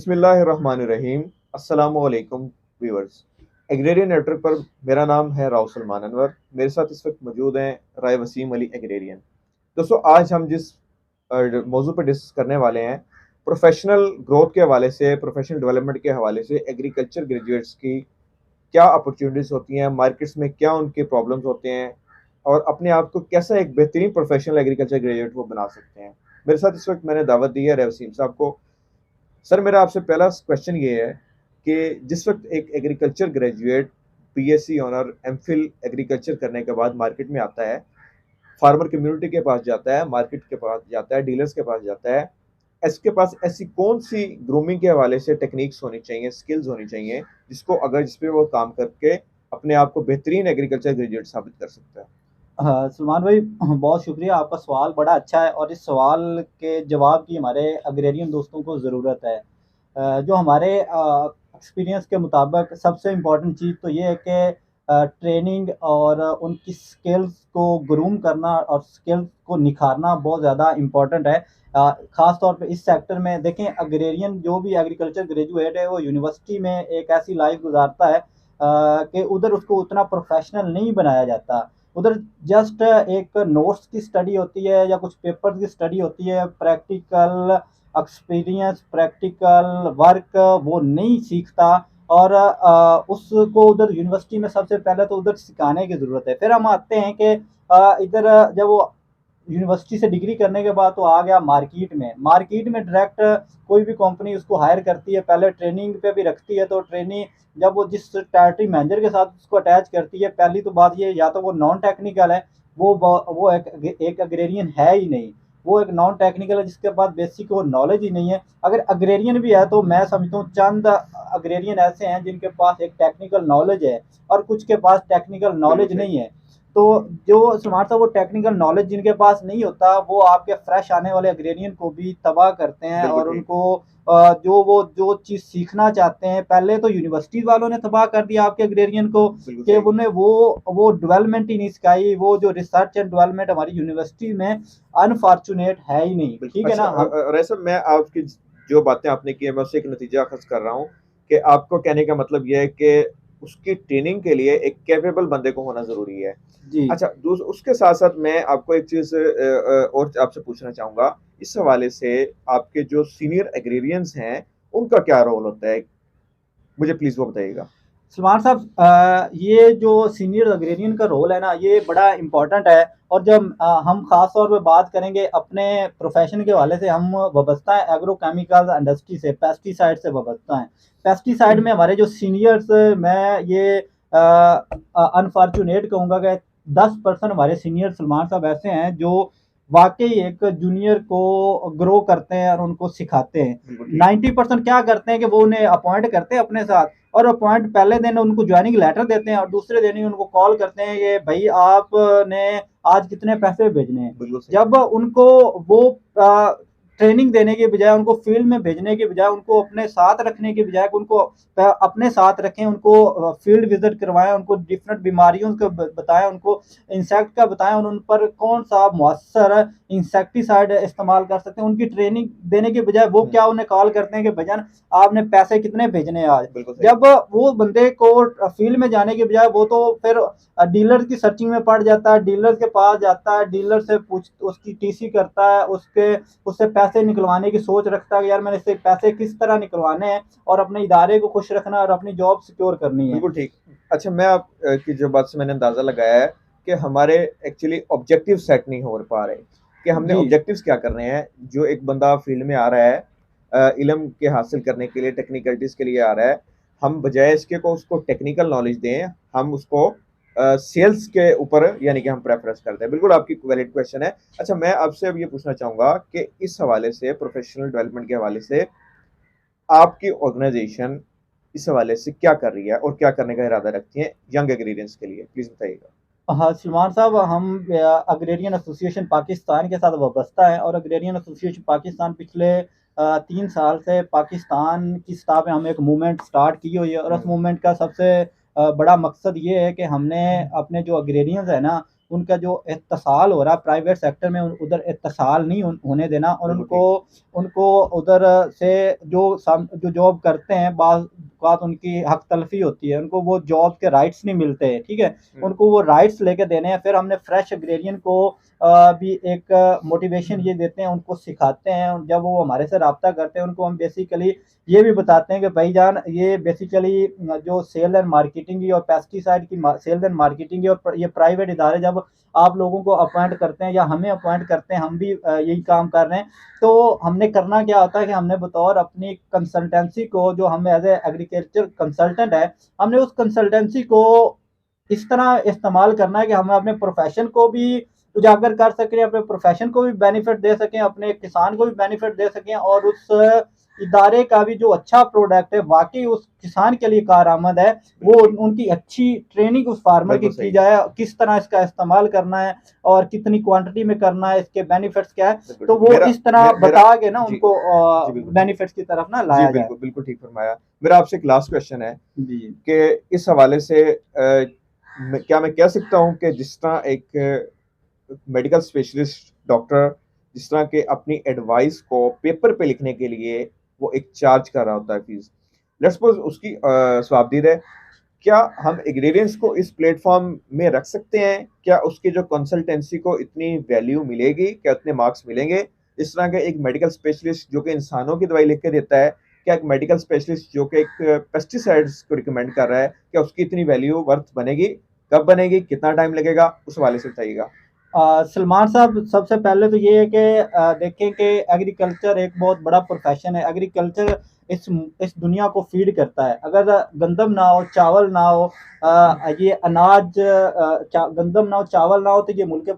बिस्मिल्लाहिर्रहमानिर्रहीम। अस्सलामुअलैकुम viewers. Agrarian network पर मेरा नाम है राव सलमान अनवर। मेरे साथ इस वक्त मौजूद हैं राय वसीम अली एग्रेरियन। दोस्तों, आज हम जिस मौजू पर डिस्कस करने वाले हैं, प्रोफेशनल ग्रोथ के हवाले से, प्रोफेशनल डेवलपमेंट के हवाले से एग्रीकल्चर ग्रेजुएट्स की क्या अपॉर्चुनिटीज़ होती हैं, मार्केट्स में क्या उनके प्रॉब्लम्स होते हैं और अपने आप को कैसा एक बेहतरीन प्रोफेशनल एग्रीकल्चर ग्रेजुएट वो बना सकते हैं। मेरे साथ इस वक्त मैंने दावत दी है राय वसीम साहब को। सर, मेरा आपसे पहला क्वेश्चन ये है कि जिस वक्त एक agriculture graduate BSc honour MPhil agriculture करने के बाद मार्केट में आता है, फार्मर कम्युनिटी के पास जाता है, मार्केट के पास जाता है, डीलर्स के पास जाता है, इसके पास ऐसी कौन सी ग्रूमिंग के हवाले से टेक्निक्स होनी चाहिए, स्किल्स होनी चाहिए, जिस पे वो काम करके अपने आप को बेहतरीन एग्रीकल्चर ग्रेजुएट साबित कर सकता है? हाँ, सलमान भाई, बहुत शुक्रिया। आपका सवाल बड़ा अच्छा है और इस सवाल के जवाब की हमारे अग्रेरियन दोस्तों को ज़रूरत है। जो हमारे एक्सपीरियंस के मुताबिक सबसे इम्पोर्टेंट चीज़ तो ये है कि ट्रेनिंग और उनकी स्किल्स को ग्रूम करना और स्किल्स को निखारना बहुत ज़्यादा इम्पोर्टेंट है। ख़ास तौर पे इस सेक्टर में देखें, अग्रेरियन जो भी एग्रीकल्चर ग्रेजुएट है वो यूनिवर्सिटी में एक ऐसी लाइफ गुजारता है कि उधर उसको उतना प्रोफेशनल नहीं बनाया जाता। उधर जस्ट एक नोट्स की स्टडी होती है या कुछ पेपर की स्टडी होती है, प्रैक्टिकल एक्सपीरियंस, प्रैक्टिकल वर्क वो नहीं सीखता। और उसको उधर यूनिवर्सिटी में सबसे पहले तो उधर सिखाने की ज़रूरत है। फिर हम आते हैं कि इधर जब वो यूनिवर्सिटी से डिग्री करने के बाद तो आ गया मार्केट में डायरेक्ट कोई भी कंपनी उसको हायर करती है, पहले ट्रेनिंग पे भी रखती है। तो ट्रेनिंग जब वो जिस टेरिटरी मैनेजर के साथ उसको अटैच करती है, पहली तो बात ये, या तो वो नॉन टेक्निकल है, वो एक अग्रेरियन है ही नहीं। वो एक नॉन टेक्निकल है जिसके पास बेसिक वो नॉलेज ही नहीं है। अगर अग्रेरियन भी है तो मैं समझता हूँ चंद अग्रेरियन ऐसे हैं जिनके पास एक टेक्निकल नॉलेज है और कुछ के पास टेक्निकल बिल्कुल नॉलेज सही। नहीं है। तो जो स्मार्ट था वो टेक्निकल नॉलेज जिनके पास नहीं होता वो आपके फ्रेश आने वाले अग्रेरियन को भी तबाह करते हैं बिल्कुल और ठीक। उनको जो चीज़ सीखना चाहते हैं, पहले तो यूनिवर्सिटी वालों ने तबाह कर दिया आपके अग्रेरियन को बिल्कुल कि सही। उन्हें वो डेवलपमेंट ही नहीं सिखाई। वो जो रिसर्च एंड डेवलपमेंट हमारी यूनिवर्सिटी में अनफॉर्चुनेट है ही नहीं, बिल्कुल। ठीक है अच्छा, ना। हम रईस साहब, मैं आपकी जो बातें आपने की है, मैं उससे एक नतीजा अख़ज़ कर रहा हूँ कि आपको कहने का मतलब ये है कि उसकी ट्रेनिंग के लिए एक कैपेबल बंदे को होना ज़रूरी है। जी। अच्छा, दूस उसके साथ-साथ मैं आपको एक चीज़ और आपसे पूछना चाहूँगा, इस हवाले से आपके जो सीनियर एग्रीरियंस हैं, उनका क्या रोल होता है? मुझे प्लीज़ वो बताइएगा। सलमान साहब, ये जो सीनियर अग्रेरियन का रोल है ना, ये बड़ा इम्पोर्टेंट है। और जब हम ख़ास तौर पे बात करेंगे अपने प्रोफेशन के हवाले से, हम वाबस्ता है एग्रो केमिकल इंडस्ट्री से, पेस्टिसाइड से वाबस्ता हैं। पेस्टिसाइड में हमारे जो सीनियर्स, मैं ये अनफॉर्चुनेट कहूँगा कि 10% हमारे सीनियर सलमान साहब ऐसे हैं जो वाकई एक जूनियर को ग्रो करते हैं और उनको सिखाते हैं। बिल्कुल ठीक। 90% क्या करते हैं कि वो उन्हें अपॉइंट करते हैं अपने साथ, और अपॉइंट पहले दिन उनको ज्वाइनिंग लेटर देते हैं और दूसरे दिन ही उनको कॉल करते हैं कि भाई आपने आज कितने पैसे भेजने हैं। बिल्कुल सही। जब उनको वो ट्रेनिंग देने के बजाय, उनको फील्ड में भेजने के बजाय, उनको अपने साथ रखने के बजाय, उनको अपने साथ रखें, उनको फील्ड विजिट करवाएं, उनको डिफरेंट बीमारियों को बताएं, उनको इंसेक्ट का बताएं और उन पर कौन सा मौसर इंसेक्टिसाइड इस्तेमाल कर सकते हैं। उनकी ट्रेनिंग देने के बजाय वो हुँ, क्या उन्हें कॉल करते हैं कि भैया आपने पैसे कितने भेजने हैं आज। बिल्कुल सही। जब वो बंदे को फील्ड में जाने के बजाय वो तो फिर डीलर की सर्चिंग में पड़ जाता है, डीलर के पास जाता है, डीलर से पूछ उसकी टीसी करता है, उससे पैसे निकलवाने की सोच रखता है कि यार मैंने इससे पैसे किस तरह निकलवाने हैं और अपने इदारे को खुश रखना है और अपनी जॉब सिक्योर करनी है। बिल्कुल ठीक। अच्छा, मैं आप की जो बात से मैंने अंदाज़ा लगाया है कि हमारे एक्चुअली ऑब्जेक्टिव सेट नहीं हो पा रहे, कि हमने जी। ऑब्जेक्टिव्स क्या करने हैं। जो एक बंदा फील्ड में आ रहा है इल्म के हासिल करने के लिए, टेक्निकलिटीज़ के लिए आ रहा है, हम बजाय इसके को उसको टेक्निकल नॉलेज दें, हम उसको सेल्स के ऊपर यानी कि हम प्रेफ़रेंस करते हैं। बिल्कुल आपकी वैलिड क्वेश्चन है। अच्छा, मैं आपसे अब ये पूछना चाहूँगा कि इस हवाले से, प्रोफ़ेशनल डेवलपमेंट के हवाले से, आपकी ऑर्गेनाइज़ेशन इस हवाले से क्या कर रही है और क्या करने का इरादा रखती है यंग एग्रीरियंस के लिए? प्लीज़ बताइएगा। हाँ, सलमान साहब, हम अग्रेरियन एसोसिएशन पाकिस्तान के साथ वाबस्ता हैं और अग्रेरियन एसोसिएशन पाकिस्तान पिछले 3 साल से पाकिस्तान की सतह पे हम एक मूवमेंट स्टार्ट की हुई है। और उस हुँ, मूवमेंट का सबसे बड़ा मकसद ये है कि हमने अपने जो अग्रेरियंस है ना, उनका जो इत्तिसाल हो रहा है प्राइवेट सेक्टर में, उधर इत्तिसाल नहीं होने देना, और बिल्कुल उनको ठीक। उनको उधर से जो जॉब करते हैं, बाज़ औक़ात उनकी हक तलफ़ी होती है, उनको वो जॉब के राइट्स नहीं मिलते, ठीक है? हुँ, उनको वो राइट्स लेके देने हैं। फिर हमने फ्रेश एग्रेरियन को भी एक मोटिवेशन ये देते हैं, उनको सिखाते हैं। जब वो हमारे से राब्ता करते हैं, उनको हम बेसिकली ये भी बताते हैं कि भाईजान, ये बेसिकली जो सेल एंड मार्केटिंग की और पेस्टिसाइड की सेल एंड मार्केटिंग की, और ये प्राइवेट इदारे जब आप लोगों को अपॉइंट करते हैं या हमें अपॉइंट करते हैं, हम भी यही काम कर रहे हैं। तो हमने करना क्या होता है कि हमने बतौर अपनी कंसल्टेंसी को, जो हम एज ए एग्रीकल्चर कंसल्टेंट है, हमने उस कंसल्टेंसी को इस तरह इस्तेमाल करना है कि हम अपने प्रोफेशन को भी उजागर कर सकें, अपने प्रोफेशन को भी बेनिफिट दे सकें, अपने किसान को भी बेनिफिट दे सकें, और उस इदारे का भी जो अच्छा प्रोडक्ट है वाकई उस किसान के लिए कारआमद है, वो बिल्कुल, उनकी अच्छी ट्रेनिंग उस फार्मर बिल्कुल की सही। जाए, किस तरह इसका इस्तेमाल करना है और कितनी क्वांटिटी में करना है, इसके बेनिफिट्स क्या है, बिल्कुल तो ठीक। वो इस तरह मेरा बता के ना जी, उनको जी बिल्कुल। बेनिफिट्स की तरफ ना जी, लाया जाए। बिल्कुल, बिल्कुल ठीक फरमाया। मेरा आपसे एक लास्ट क्वेश्चन है जी। कि इस हवाले से क्या मैं कह सकता हूँ कि जिस तरह एक मेडिकल स्पेशलिस्ट डॉक्टर जिस तरह के अपनी एडवाइस को पेपर पे लिखने के लिए वो एक चार्ज कर रहा होता है फीस, लेट्स सपोज उसकी स्वाबदीद है, क्या हम एग्रीडियंट्स को इस प्लेटफॉर्म में रख सकते हैं? क्या उसकी जो कंसल्टेंसी को इतनी वैल्यू मिलेगी? क्या उतने मार्क्स मिलेंगे? इस तरह का एक मेडिकल स्पेशलिस्ट जो कि इंसानों की दवाई लिख के देता है, क्या एक मेडिकल स्पेशलिस्ट जो कि एक पेस्टिसाइड्स को रिकमेंड कर रहा है, क्या उसकी इतनी वैल्यू वर्थ बनेगी? कब बनेगी? कितना टाइम लगेगा? उस हवाले से बताइएगा। सलमान साहब, सबसे पहले तो ये है कि देखें कि एग्रीकल्चर एक बहुत बड़ा प्रोफेशन है। एग्रीकल्चर इस दुनिया को फीड करता है। अगर गंदम ना हो, चावल ना हो, ये अनाज, गंदम ना हो, चावल ना हो, तो ये मुल्क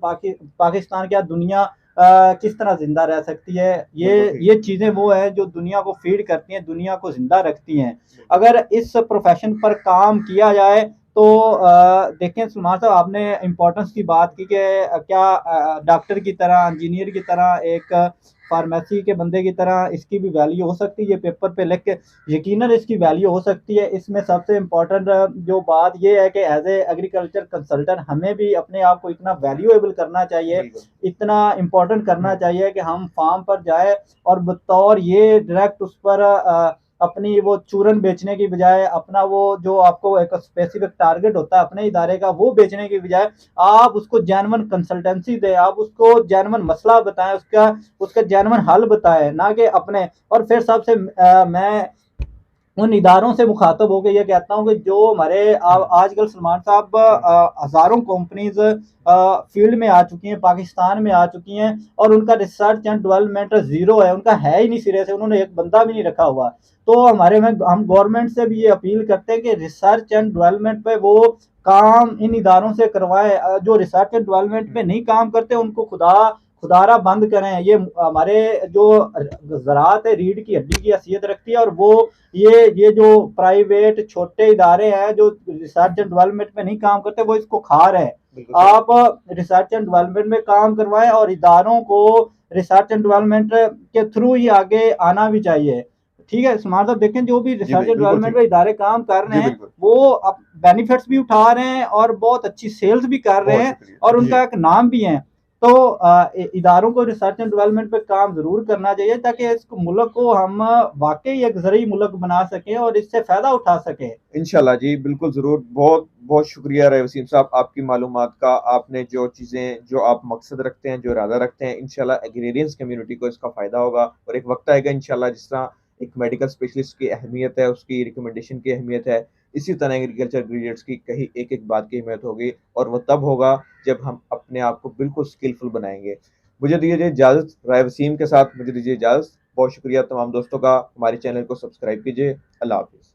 पाकिस्तान क्या दुनिया किस तरह जिंदा रह सकती है? ये बिल्कुल ठीक। ये चीज़ें वो है जो दुनिया को फीड करती हैं, दुनिया को जिंदा रखती हैं। बिल्कुल। अगर इस प्रोफेशन पर काम किया जाए तो देखें सुलेमान साहब, आपने इम्पोर्टेंस की बात की कि क्या डॉक्टर की तरह, इंजीनियर की तरह, एक फार्मेसी के बंदे की तरह इसकी भी वैल्यू हो सकती है, ये पेपर पे लिख के यकीनन इसकी वैल्यू हो सकती है। इसमें सबसे इम्पोर्टेंट जो बात ये है कि एज ए एग्रीकल्चर कंसल्टेंट हमें भी अपने आप को इतना वैल्यूएबल करना चाहिए, बिल्कुल। इतना इम्पोर्टेंट करना चाहिए कि हम फार्म पर जाए और बतौर ये डायरेक्ट उस पर अपनी वो चूरन बेचने की बजाय, अपना वो जो आपको एक स्पेसिफिक टारगेट होता है अपने इदारे का, वो बेचने की बजाय आप उसको जेन्युइन कंसल्टेंसी दें, आप उसको जेन्युइन मसला बताएं, उसका उसका जेन्युइन हल बताएं, ना कि अपने। और फिर सबसे मैं उन इदारों से मुखातब होकर ये कहता हूँ कि जो हमारे आजकल सलमान साहब हज़ारों कंपनीज फील्ड में आ चुकी हैं, पाकिस्तान में आ चुकी हैं, और उनका रिसर्च एंड डेवलपमेंट ज़ीरो है, उनका है ही नहीं सिरे से, उन्होंने एक बंदा भी नहीं रखा हुआ। तो हमारे में हम गवर्नमेंट से भी ये अपील करते हैं कि रिसर्च एंड डेवलपमेंट पे वो काम इन इदारों से करवाएं। जो रिसर्च एंड डेवलपमेंट पे नहीं काम करते उनको खुदारा बंद करें। ये हमारे जो ज़राअत है, रीढ़ की हड्डी की हैसियत रखती है, और वो ये जो प्राइवेट छोटे इदारे हैं जो रिसर्च एंड डेवलपमेंट में नहीं काम करते, वो इसको खा रहे हैं। बिल्कुल सही। आप रिसर्च एंड डेवलपमेंट में काम करवाएं, और इदारों को रिसर्च एंड डेवलपमेंट के थ्रू ही आगे आना भी चाहिए। ठीक है सुमान साहब, देखें जो भी जी रिसर्च एंड बिल्कुल डेवलपमेंट ठीक। में इदारे काम कर रहे जी हैं, बिल्कुल। वो अब बेनिफिट्स भी उठा रहे हैं और बहुत अच्छी सेल्स भी कर रहे बहुत हैं, शुक्रिया। और जी। उनका एक नाम भी है। तो इदारों को रिसर्च एंड डेवलपमेंट पे काम जरूर करना चाहिए, ताकि इस मुल्क को हम वाकई एक ज़रूरी मुल्क बना सकें और इससे फ़ायदा उठा सकें। इंशाल्लाह जी, बिल्कुल ज़रूर। बहुत बहुत शुक्रिया रहे वसीम साहब आपकी मालूमात का। आपने जो चीज़ें जो आप मकसद रखते हैं, जो इरादा रखते हैं, इंशाल्लाह एग्रेरियंस कम्युनिटी को इसका फ़ायदा होगा, और एक वक्त आएगा इंशाल्लाह जिस तरह एक मेडिकल स्पेशलिस्ट की अहमियत है, उसकी रिकमेंडेशन की अहमियत है, इसी तरह एग्रीकल्चर ग्रेजुएट्स की कहीं एक-एक बात की अहमियत होगी, और वो तब होगा जब हम अपने आप को बिल्कुल स्किलफुल बनाएँगे। मुझे दीजिए इजाज़त, राय वसीम के साथ मुझे दीजिए इजाज़त। बहुत शुक्रिया तमाम दोस्तों का। हमारे चैनल को सब्सक्राइब कीजिए। अल्लाह हाफ़िज़।